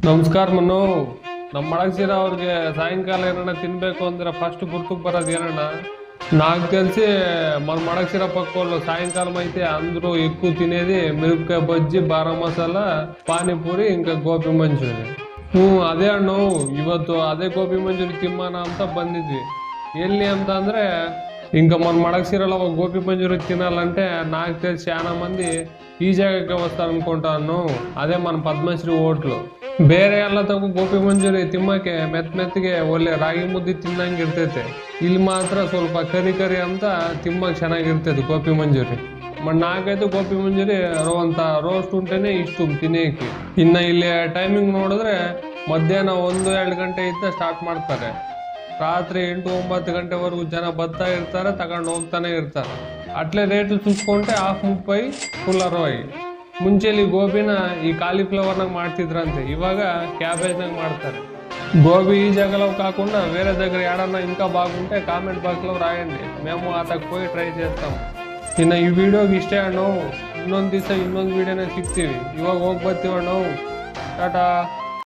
ನಮಸ್ಕಾರ ಮನು. ನಮ್ಮ ಮಡಗ್ಸಿರ ಅವ್ರಿಗೆ ಸಾಯಂಕಾಲ ಏನಣ್ಣ ತಿನ್ಬೇಕು ಅಂದ್ರೆ ಫಸ್ಟ್ ಗುರ್ತಕ್ಕೆ ಬರೋದು ಏನಣ್ಣ, నాకు తెలిసి మన మడకశిర పక్కోళ్ళు సాయంకాలం అయితే అందరూ ఎక్కువ తినేది మిరపకాయ బజ్జి, బారా మసాలా, పానీపూరి, ఇంకా ಗೋಬಿ ಮಂಚೂರಿ. ಅದೇ ಅಣ್ಣ, ಇವತ್ತು ಅದೇ ಗೋಬಿ ಮಂಚೂರಿ ತಿಮ್ಮನ ಅಂತ ಬಂದಿದ್ವಿ. ಎಲ್ಲಿ ಅಂತ ಅಂದ್ರೆ ఇంకా మన మడకశిరలో ఒక గోబీ మంచూరి తినాలంటే నాకు తెలిసి చాలా మంది ఈ జాగాకి వస్తారనుకుంటాను. అదే మన ಪದ್ಮಶ್ರೀ ಹೋಟ್ಲು. ಬೇರೆ ಎಲ್ಲ ತಗೋ ಗೋಬಿ ಮಂಚೂರಿ ತಿಮ್ಮಕ್ಕೆ ಮೆತ್ತಗೆ ಒಳ್ಳೆ ರಾಗಿ ಮುದ್ದೆ ತಿನ್ನಂಗೆ ಇರ್ತೈತೆ. ಇಲ್ಲಿ ಮಾತ್ರ ಸ್ವಲ್ಪ ಕರಿ ಅಂತ ತಿಮ್ಮಕ್ಕೆ ಚೆನ್ನಾಗಿರ್ತೈತೆ ಗೋಬಿ ಮಂಚೂರಿ. ನಾಕೈದು ಗೋಬಿ ಮಂಚೂರಿ ಅಂತ ರೋಸ್ಟ್ ಉಂಟೇನೆ ಇಷ್ಟು ತಿನ್ನೋಕೆ. ಇನ್ನು ಇಲ್ಲಿ ಟೈಮಿಂಗ್ ನೋಡಿದ್ರೆ ಮಧ್ಯಾಹ್ನ 1-2 ಗಂಟೆ ಇಂದ ಸ್ಟಾರ್ಟ್ ಮಾಡ್ತಾರೆ. ರಾತ್ರಿ 8-9 ಗಂಟೆವರೆಗೂ ಜನ ಬರ್ತಾ ಇರ್ತಾರೆ, ತಗೊಂಡು ಹೋಗ್ತಾನೆ ಇರ್ತಾರೆ. ಅಟ್ಲೇ ರೇಟ್ಲು చూసుకుంటే ಹಾಫ್ 30, ಫುಲ್ 60. ಮುಂಚೆಲಿ ಗೋಬಿನ ఈ కాలీఫ్లవర్ನಾಗ ಮಾಡ್ತಿದ್ರಂತೆ, ఇవాగ క్యాబేజ్ನಾಗ ಮಾಡ್ತಾರೆ. గోబీ ఈ జాగాలో కాకుండా వేరే దగ్గర ఏడన్నా ఇంకా బాగుంటే కామెంట్ బాక్స్లో రాయండి, మేము అతకు పోయి ట్రై చేస్తాం. ಇನ್ನು ಈ ವಿಡಿಯೋಗೆ ಇಷ್ಟೇ ಅಣ್ಣ. ಇನ್ನೊಂದು ದಿವಸ ಇನ್ನೊಂದು ವಿಡಿಯೋನ ಸಿಗ್ತೀವಿ. ಇವಾಗ ಹೋಗಿ ಬರ್ತೀವಿ ಅಣ್ಣ. ಟಾಟಾ.